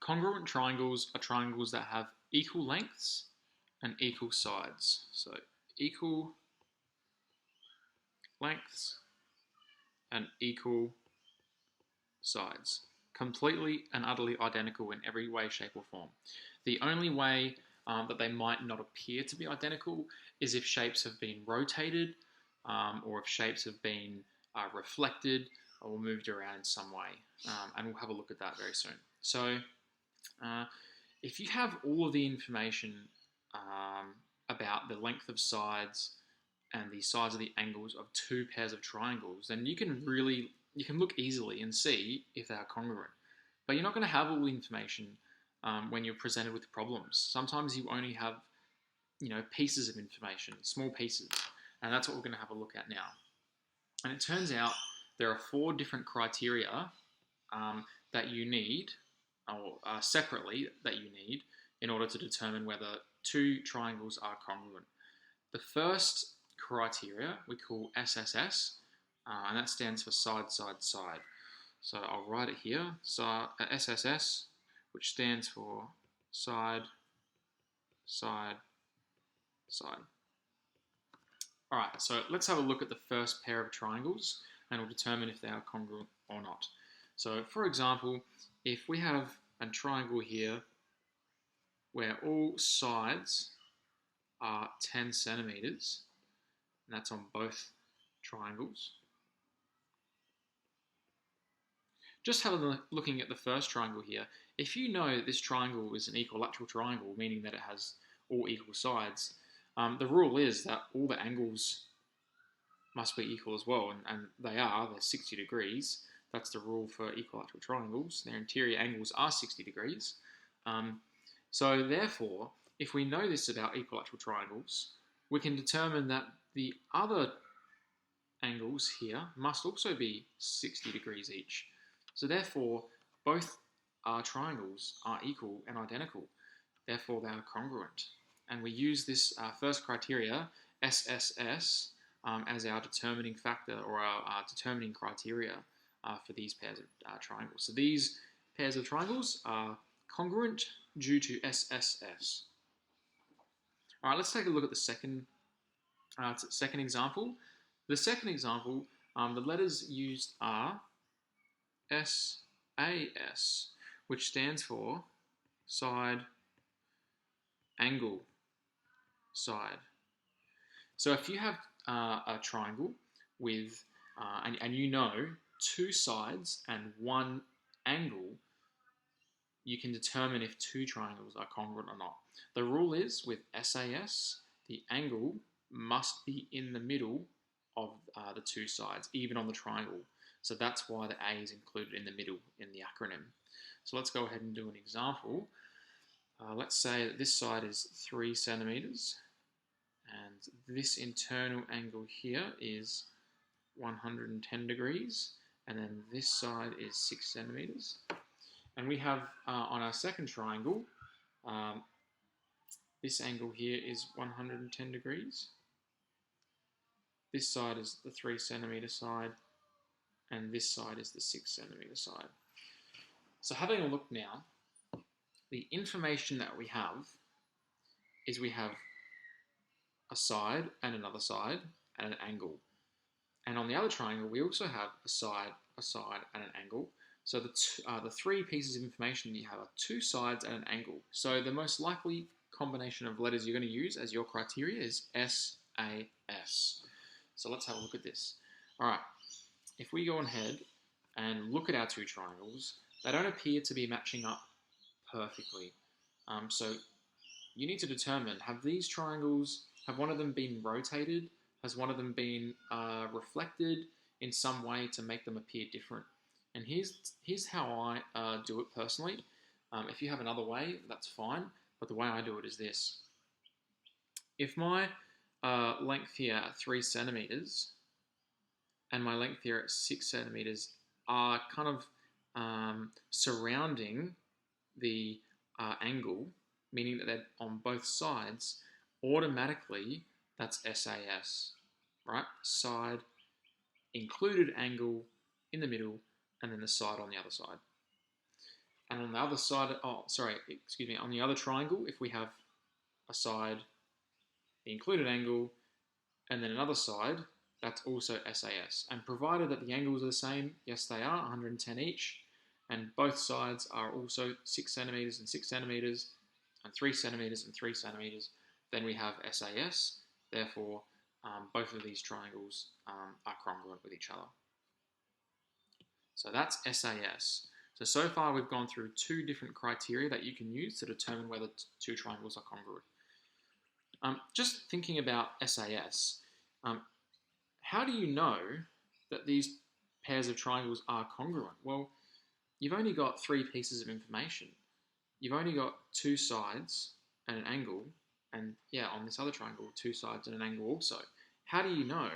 Congruent triangles are triangles that have equal lengths and equal sides. So equal lengths and equal sides. Completely and utterly identical in every way, shape, or form. The only way that they might not appear to be identical is if shapes have been rotated or if shapes have been reflected or moved around in some way. And we'll have a look at that very soon. So if you have all of the information about the length of sides and the size of the angles of two pairs of triangles, then you can look easily and see if they are congruent. But you're not going to have all the information when you're presented with problems. Sometimes you only have, pieces of information, small pieces, and that's what we're going to have a look at now. And it turns out there are 4 different criteria that you need, or separately that you need, in order to determine whether two triangles are congruent. The first criteria we call SSS, and that stands for side, side, side. So I'll write it here, so SSS, which stands for side, side, side. All right, so let's have a look at the first pair of triangles and we'll determine if they are congruent or not. So for example, if we have a triangle here where all sides are 10 centimeters, and that's on both triangles. Just looking at the first triangle here, if you know that this triangle is an equilateral triangle, meaning that it has all equal sides, the rule is that all the angles must be equal as well, and they're 60 degrees. That's the rule for equilateral triangles. Their interior angles are 60 degrees. So therefore, if we know this about equilateral triangles, we can determine that the other angles here must also be 60 degrees each. So therefore, both triangles are equal and identical. Therefore, they are congruent. And we use this first criteria, SSS, as our determining factor or our determining criteria for these pairs of triangles. So these pairs of triangles are congruent due to SSS. All right, let's take a look at the second example. The second example, the letters used are SAS, which stands for side, angle, side. So if you have a triangle with, and you know 2 sides and 1 angle, you can determine if 2 triangles are congruent or not. The rule is with SAS, the angle must be in the middle of the 2 sides, even on the triangle. So that's why the A is included in the middle in the acronym. So let's go ahead and do an example. Let's say that this side is 3 centimeters, and this internal angle here is 110 degrees, and then this side is 6 centimeters. And we have on our second triangle, this angle here is 110 degrees. This side is the 3 centimeter side, and this side is the 6 centimeter side. So having a look now, the information that we have is we have a side and another side and an angle. And on the other triangle, we also have a side, and an angle. So the 3 pieces of information you have are 2 sides and an angle. So the most likely combination of letters you're going to use as your criteria is SAS. So let's have a look at this. All right, if we go ahead and look at our 2 triangles, they don't appear to be matching up perfectly. So you need to determine, have these triangles, have one of them been rotated? Has one of them been reflected in some way to make them appear different? And here's how I do it personally. If you have another way, that's fine. But the way I do it is this. If my length here at 3 centimeters and my length here at 6 centimeters are kind of surrounding the angle, meaning that they're on both sides, automatically that's SAS, right? Side, included angle in the middle, and then the side on the other side. And on the other side, on the other triangle, if we have a side, the included angle, and then another side, that's also SAS. And provided that the angles are the same, yes they are, 110 each, and both sides are also 6 centimeters and 6 centimeters, and 3 centimeters and 3 centimeters, then we have SAS. Therefore, both of these triangles are congruent with each other. So that's SAS. So far we've gone through 2 different criteria that you can use to determine whether 2 triangles are congruent. Just thinking about SAS, how do you know that these pairs of triangles are congruent? Well, you've only got 3 pieces of information. You've only got 2 sides and an angle, and yeah, on this other triangle, 2 sides and an angle also. How do you know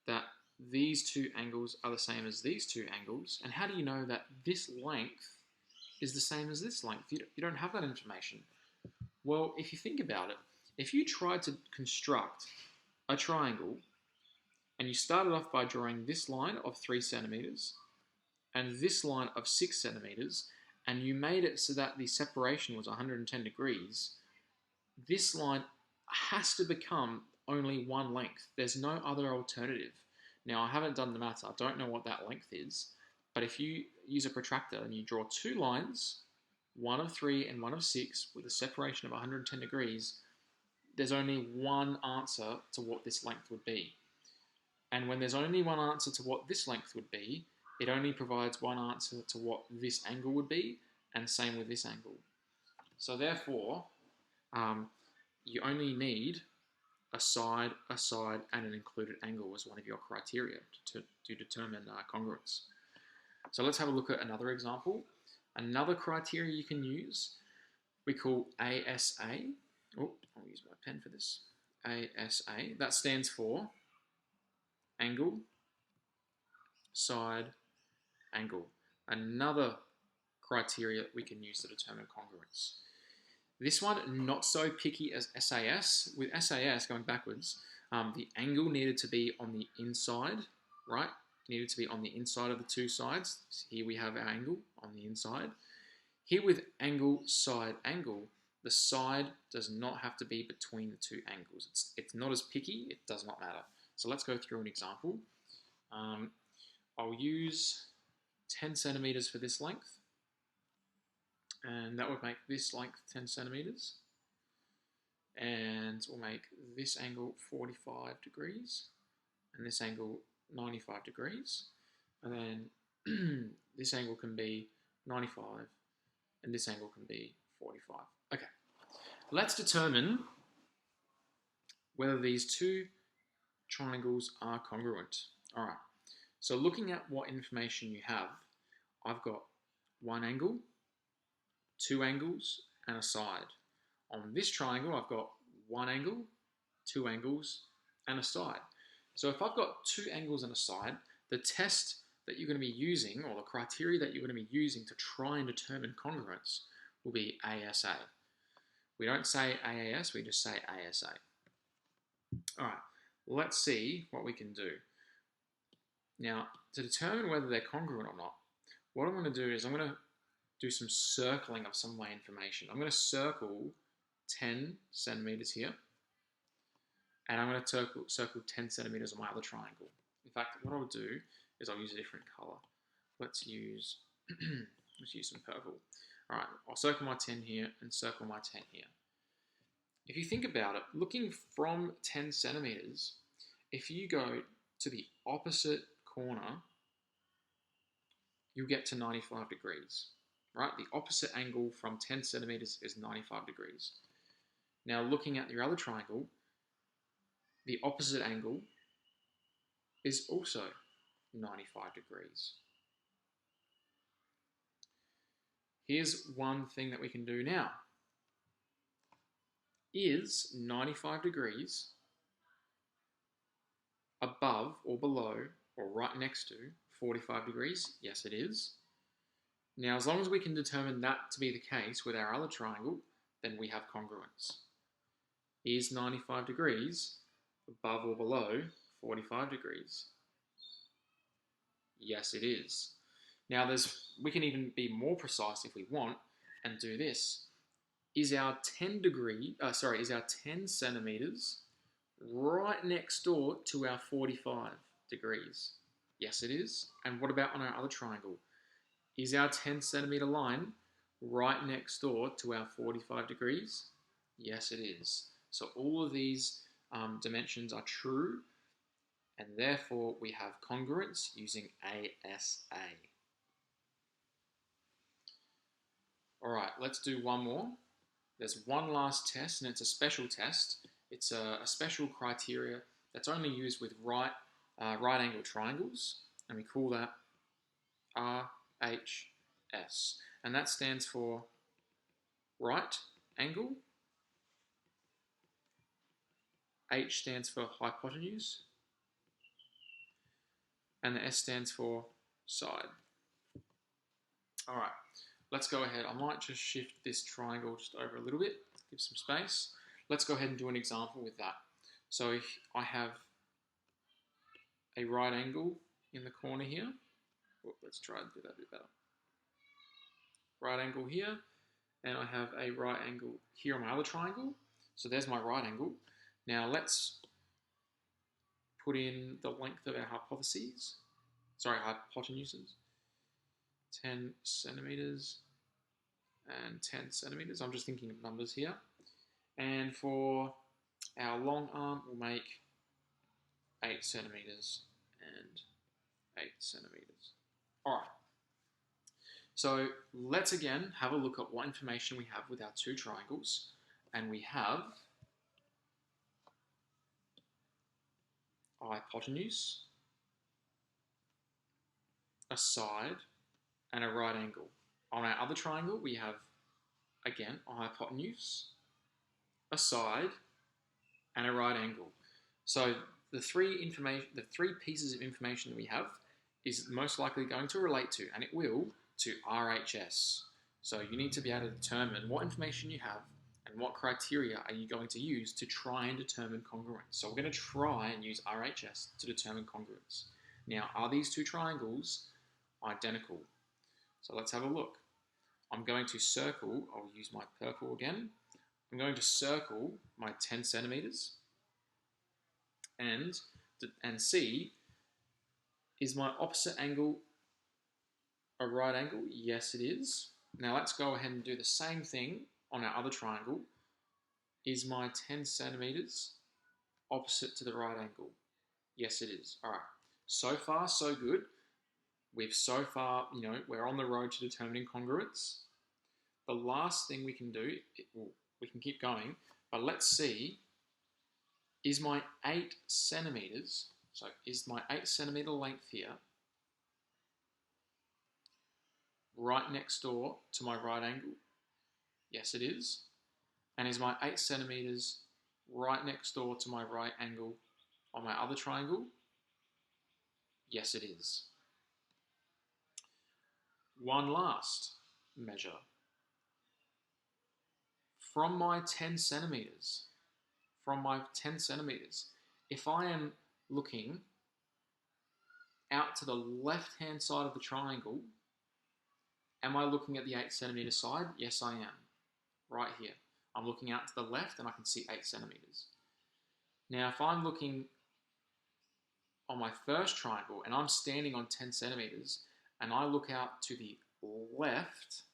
that these 2 angles are the same as these 2 angles? And how do you know that this length is the same as this length? You don't have that information. Well, if you think about it, if you tried to construct a triangle and you started off by drawing this line of 3 centimeters and this line of 6 centimeters, and you made it so that the separation was 110 degrees, this line has to become only one length. There's no other alternative. Now, I haven't done the maths. I don't know what that length is, but if you use a protractor and you draw 2 lines, one of 3 and one of 6, with a separation of 110 degrees, there's only one answer to what this length would be. And when there's only one answer to what this length would be, it only provides one answer to what this angle would be, and same with this angle. So therefore, you only need a side, and an included angle as one of your criteria to determine congruence. So let's have a look at another example. Another criteria you can use, we call ASA. Oh, I'll use my pen for this. ASA, that stands for angle, side, angle. Another criteria we can use to determine congruence. This one, not so picky as SAS. With SAS, going backwards, the angle needed to be on the inside, right? It needed to be on the inside of the 2 sides. So here we have our angle on the inside. Here with angle, side, angle, the side does not have to be between the 2 angles. It's not as picky, it does not matter. So let's go through an example. I'll use 10 centimeters for this length, and that would make this length 10 centimeters, and we'll make this angle 45 degrees, and this angle 95 degrees, and then this angle can be 95, and this angle can be 45. Okay, let's determine whether these 2 triangles are congruent. All right, so looking at what information you have, I've got 1 angle, 2 angles, and a side. On this triangle, I've got 1 angle, 2 angles, and a side. So if I've got 2 angles and a side, the test that you're going to be using, or the criteria that you're going to be using to try and determine congruence, will be ASA. We don't say AAS, we just say ASA. All right, let's see what we can do. Now, to determine whether they're congruent or not, what I'm going to do is I'm going to do some circling of some of my information. I'm going to circle 10 centimeters here, and I'm going to circle 10 centimeters on my other triangle. In fact, what I'll do is I'll use a different color. Let's use some purple. All right, I'll circle my 10 here and circle my 10 here. If you think about it, looking from 10 centimeters, if you go to the opposite corner, you'll get to 95 degrees, right? The opposite angle from 10 centimeters is 95 degrees. Now, looking at your other triangle, the opposite angle is also 95 degrees. Here's one thing that we can do now. Is 95 degrees above or below or right next to 45 degrees? Yes, it is. Now, as long as we can determine that to be the case with our other triangle, then we have congruence. Is 95 degrees above or below 45 degrees? Yes, it is. Now we can even be more precise if we want and do this. Is our 10 centimeters right next door to our 45 degrees? Yes, it is. And what about on our other triangle? Is our 10 centimeter line right next door to our 45 degrees? Yes, it is. So all of these dimensions are true, and therefore we have congruence using ASA. All right, let's do one more. There's one last test, and it's a special test. It's a special criteria that's only used with right angle triangles, and we call that RHS. And that stands for right angle, H stands for hypotenuse, and the S stands for side. All right, let's go ahead. I might just shift this triangle just over a little bit, give some space. Let's go ahead and do an example with that. So if I have a right angle in the corner here, let's try and do that a bit better. Right angle here, and I have a right angle here on my other triangle. So there's my right angle. Now let's put in the length of our hypothenuses. 10 centimeters and 10 centimeters. I'm just thinking of numbers here. And for our long arm, we'll make 8 centimeters and 8 centimeters. All right. So let's again have a look at what information we have with our two triangles. And we have a hypotenuse, a side, and a right angle. On our other triangle, we have, again, a hypotenuse, a side, and a right angle. So the three pieces of information that we have is most likely going to relate to, and it will, to RHS. So you need to be able to determine what information you have and what criteria are you going to use to try and determine congruence. So we're going to try and use RHS to determine congruence. Now, are these two triangles identical? So let's have a look. I'm going to circle, I'll use my purple again. I'm going to circle my 10 centimeters and see, is my opposite angle a right angle? Yes, it is. Now let's go ahead and do the same thing on our other triangle. Is my 10 centimeters opposite to the right angle? Yes, it is. All right. So far, so good. We're on the road to determining congruence. The last thing we can do, we can keep going, but let's see, is my 8 centimeters, so is my 8 centimeter length here right next door to my right angle? Yes, it is. And is my 8 centimeters right next door to my right angle on my other triangle? Yes, it is. One last measure. From my 10 centimeters, if I am looking out to the left-hand side of the triangle, am I looking at the 8 centimeter side? Yes, I am. Right here. I'm looking out to the left and I can see 8 centimeters. Now, if I'm looking on my first triangle and I'm standing on 10 centimeters and I look out to the left,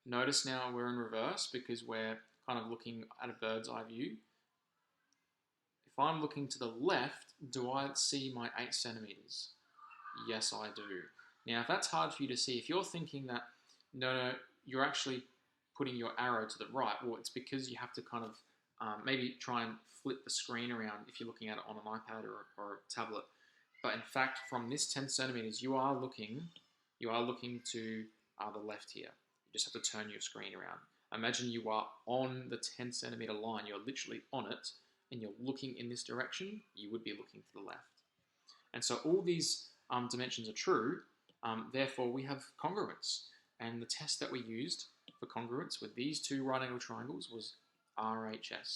notice now we're in reverse because we're kind of looking at a bird's eye view. If I'm looking to the left, do I see my 8 centimeters? Yes, I do. Now, if that's hard for you to see, if you're thinking that, no, you're actually putting your arrow to the right, well, it's because you have to kind of maybe try and flip the screen around if you're looking at it on an iPad or a tablet. But in fact, from this 10 centimeters, you are looking to the left here. You just have to turn your screen around. Imagine you are on the 10 centimeter line. You're literally on it, and you're looking in this direction. You would be looking to the left. And so all these dimensions are true. Therefore, we have congruence. And the test that we used for congruence with these two right angle triangles was RHS.